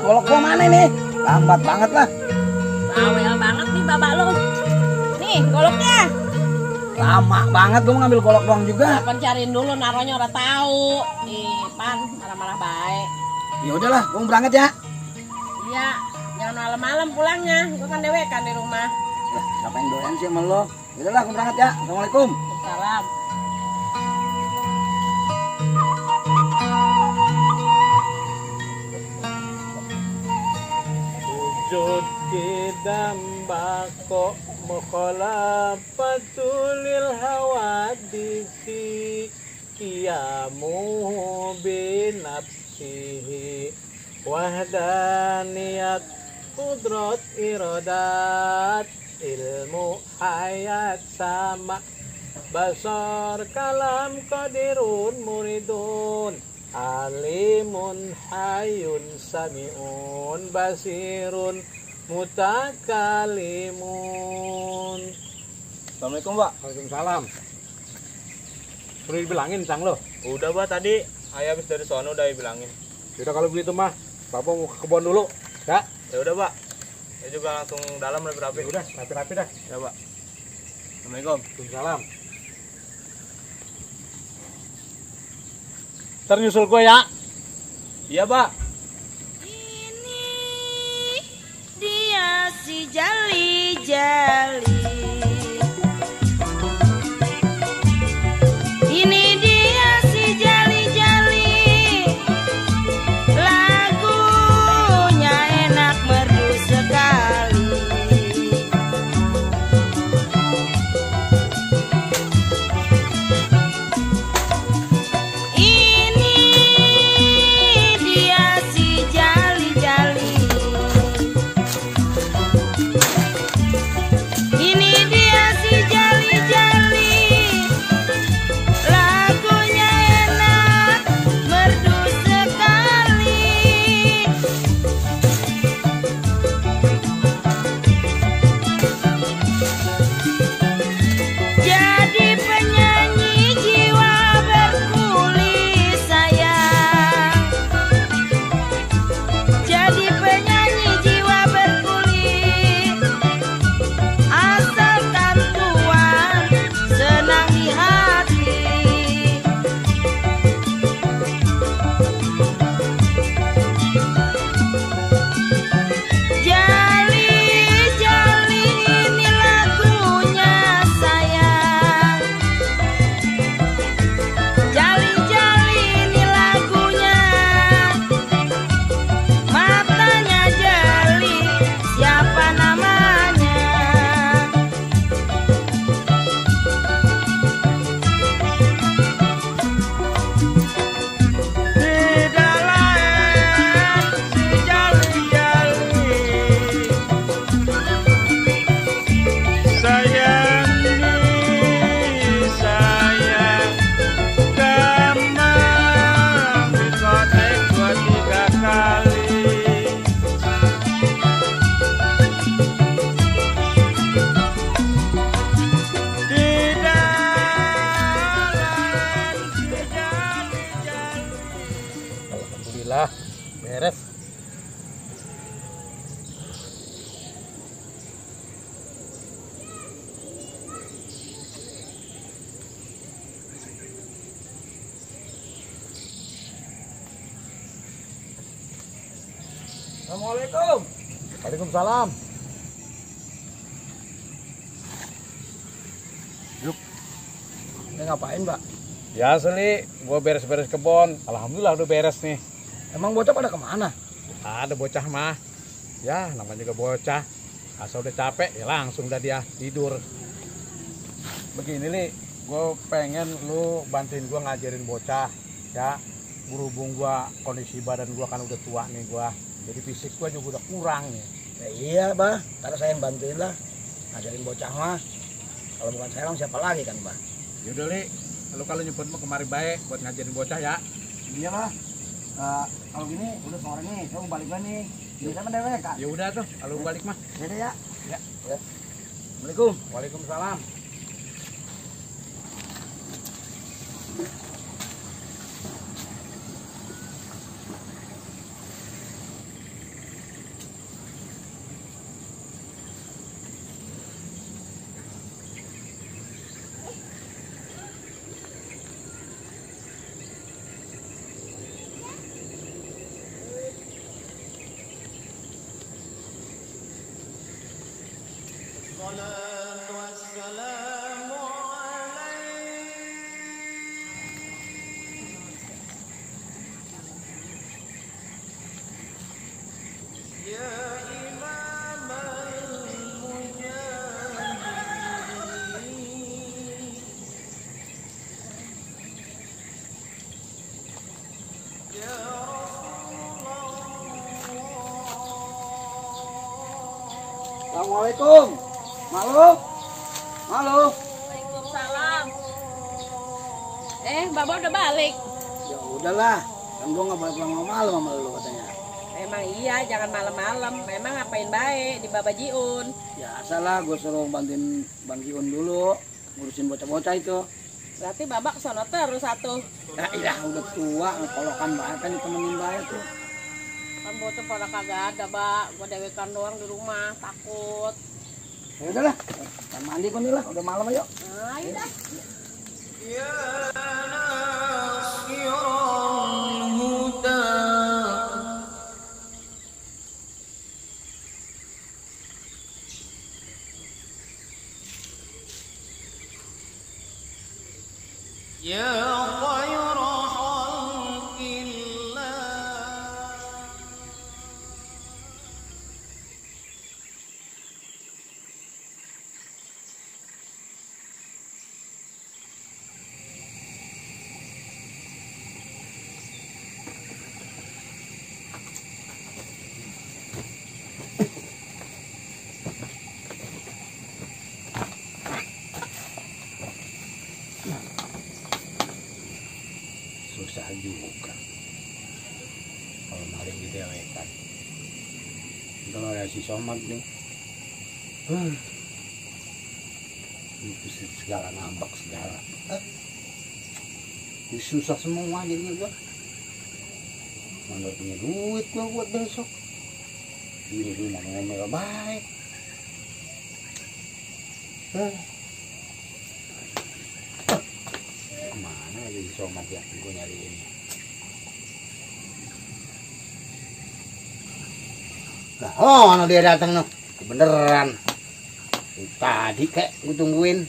Golok gua mana nih? Lambat banget lah. Bawel banget nih babak lo. Nih goloknya. Lama banget gua mau ngambil golok doang juga. Kapan cariin dulu naronya udah tahu. Ih, Pan marah-marah baik. Ya udahlah, gua mau berangkat ya. Iya, jangan malam-malam pulangnya. Gua kan dewekan di rumah. Lah, siapa yang doyan sih sama lo? Ya udahlah, gua berangkat ya. Assalamualaikum. Salam. Sujud kidambako mukhalafatulil hawadisi qiyamu binafsihi wahdaniyat qudrat iradat ilmu hayat sama basar kalam qadirun muridun alimun hayun samiun basirun mutakalimun. Assalamualaikum, Pak. Waalaikumsalam. Perlu dibilangin cang lo? Udah Pak, tadi ayah habis dari sono udah dibilangin. Udah kalau begitu mah Bapak mau ke kebun dulu ya? Ya udah Pak, saya juga langsung dalam rapi-rapi. Udah rapi-rapi dah ya Pak. Assalamualaikum. Waalaikumsalam. Ternyusul gue ya. Iya Pak. Ini dia si jali-jali. Ini dia si jali-jali. Lagunya enak merdu sekali. Beres. Assalamualaikum. Waalaikumsalam. Yuk. Ini ngapain, Pak? Ya Seli, gua beres-beres kebun. Alhamdulillah udah beres nih. Emang bocah pada kemana? Ada bocah mah. Ya, namanya juga bocah. Asal udah capek, ya langsung dah dia tidur. Begini nih, gue pengen lu bantuin gue ngajarin bocah. Ya, berhubung gua kondisi badan gua kan udah tua nih gua. Jadi fisik gua juga udah kurang nih. Ya iya, Bah. Ntar saya yang bantuin lah. Ngajarin bocah mah. Kalau bukan saya, siapa lagi kan, Bah? Yaudah, Li. Lu kalau nyebut mah kemari baik buat ngajarin bocah ya. Iya, Bah. Kalau gini udah sore nih, saya mau balik lagi nih. Di sana ada kan? Ya udah tuh, kalau balik mah. Ya udah ya. Ya. Assalamualaikum. Waalaikumsalam. Assalamualaikum. Malu? Malu? Waalaikumsalam. Bapak udah balik. Ya udahlah. Kan gua nggak boleh pulang malam sama lu katanya. Emang iya, jangan malam-malam. Memang ngapain baik di Babajiun? Biasalah, gua suruh bantuin Bang Jiun dulu ngurusin bocah-bocah itu. Berarti babak sono terus satu. Ya iya, udah tua, ngekolokan banget kan ditemenin banget tuh. Kan bocah pada kagak ada, Bak. Gua dewekan doang di rumah, takut. Ya udahlah, kan mandi gua nih lah, udah malam ayo. Nah, ayo dah. Susah juga kalau maling didewekan. Kalau ada si Somad nih, itu segala ngambek segala. Susah semua jadinya gua. Mana punya duit gua buat besok. Ini ngomel baik. Mana lagi si Somad ya? Gua nyariin. Nah, oh, dia datang noh. Beneran. Tadi kayak gue tungguin.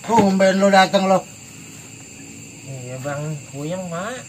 Tumben lo datang lo. Iya bang, puyeng mak.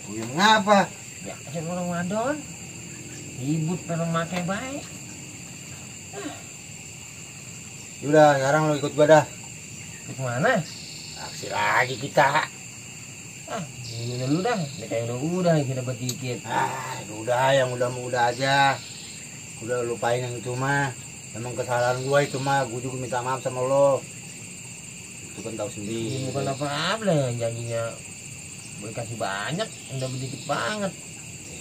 Puyeng ngapa? Ya aja Ramadan. Ribut pada makai baik. Udah, sekarang lo ikut gua dah. Ke mana? Aksi lagi kita. Ini dulu dah. Ini kayak udah kita dapat dikit. Udah, yang udah aja. Udah lupain yang itu mah. Emang kesalahan gua itu mah. Gua juga minta maaf sama lo. Itu kan tahu sendiri. Ini bukan apa-apa lah. Janjinya boleh kasih banyak. Udah sedikit banget.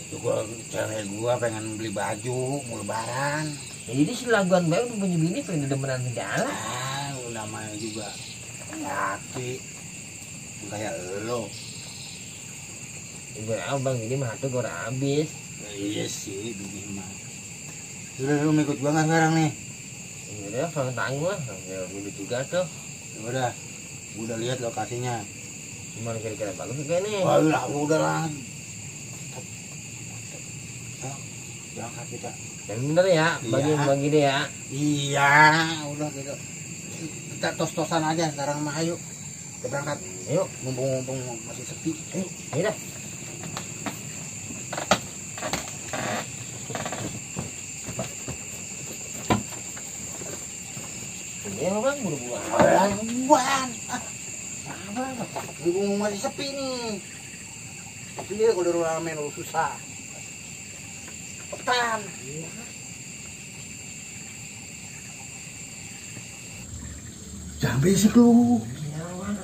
Itu gua cewek gua pengen beli baju mau lebaran. Ya, jadi si laguan baik udah punya bini pengen demenan segala. Namanya juga laki kayak lo. Ibu abang ini mah tuh udah habis. Iya sih bini mah. Sudah lu ikut gua nggak sekarang nih? Udah sama tanggung lah. Ya udah tugas tuh. Udah, udah lihat lokasinya. Gimana kira-kira bagus kayak nih? Udah lah. Berangkat kita. Dan bener ya, bagi deh ya. Iya, udah gitu. Kita tos-tosan aja sekarang mah, ayo. Kita berangkat. Ayo, Mumpung masih sepi. ayo dah. Iya bang, buru-buru. Buan. Bingung masih sepi nih. Iya kalau rame lu susah. Petan. Jangan berisik lu. Iya bang.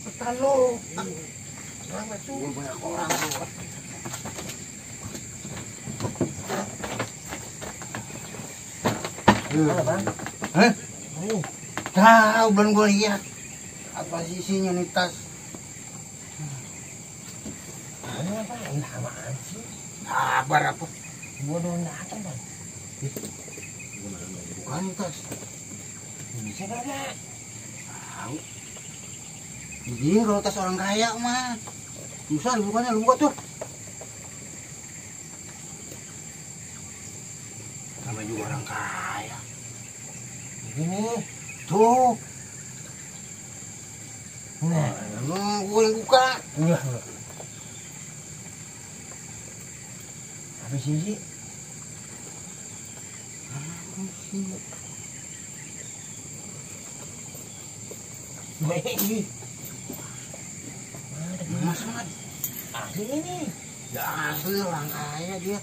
Petan lu. Banyak orang lu. Mana bang? Hah? Tahu belum gue lihat. Apa sih isinya nih tas? Mana bang? Ini apaan sih? Kabar apa? Gua doang datang bang. Bukan tas. Bisa kagak? Tahu. Begini kalau tas orang kaya mah. Susah bukannya lu buka tuh. Namanya juga orang kaya. Ini. Tuh. Nah. Gue yang buka. Iya. Apa sih? Baik. Mas Mat. Asli ini. Ya asli orang kaya dia.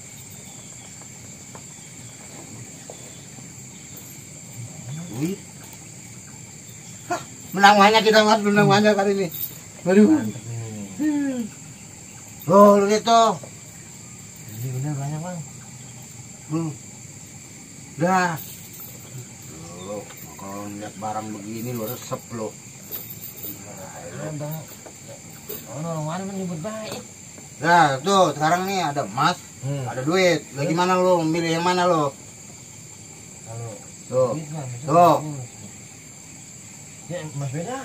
Duit. Hah, menang banyak kita Mas, menang banyak kali ini. Waduh. Mantap nih. Oh, lu lihat tuh. Ini bener banyak bang. Dah. Lo kalau lihat barang begini lo resep lo. Bang. Oh, orang mana menyebut baik. Nah, tuh sekarang nih ada emas, ada duit. Lagi mana lo? Milih yang mana lo? Kalau Tuh. duit, Bang, itu Tuh. bagus. Ya, Mas beda.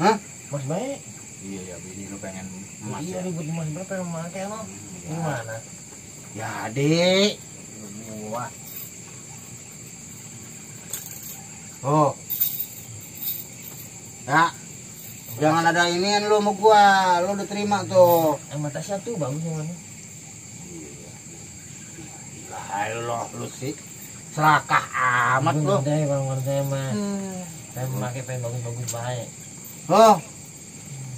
Hah? Mas baik. Iya ya, ini lo pengen emas Iya, ya. ribut Mas berapa yang pakai lo? Gimana? Ya, Dek. Wah. Oh. Ya. Jangan ada inian lo sama gua. Lo udah terima tuh. Yang Tasya tuh bagus yang mana? Lah lo sih. Serakah amat lo. Deh, bang, saya mah. Saya memakai pen bagus-bagus baik. Oh.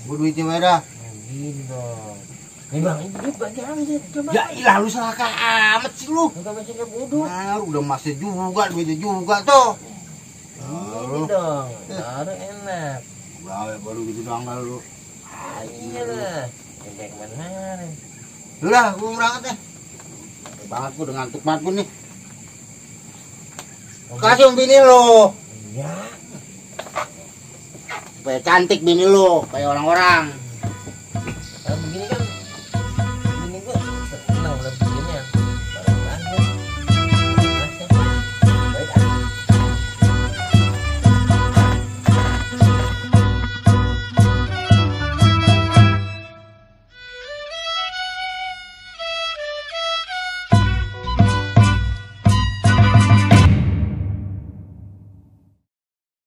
Gua duitnya beda. Gini dong. Nih bang, itu duit bagi ambil. Coba. Ya ilah lu serakah amat sih lu. Enggak masih nggak bodoh. Nah, udah masih juga duitnya juga tuh. Ini dong, baru enak. Baru gitu doang dah lu. Iya lah. Kayak kemarin. Udah, gua berangkat deh. Capek banget gua udah ngantuk banget gua nih. Kasih om bini lo. Iya. Supaya cantik bini lo, kayak orang-orang. Kalau begini kan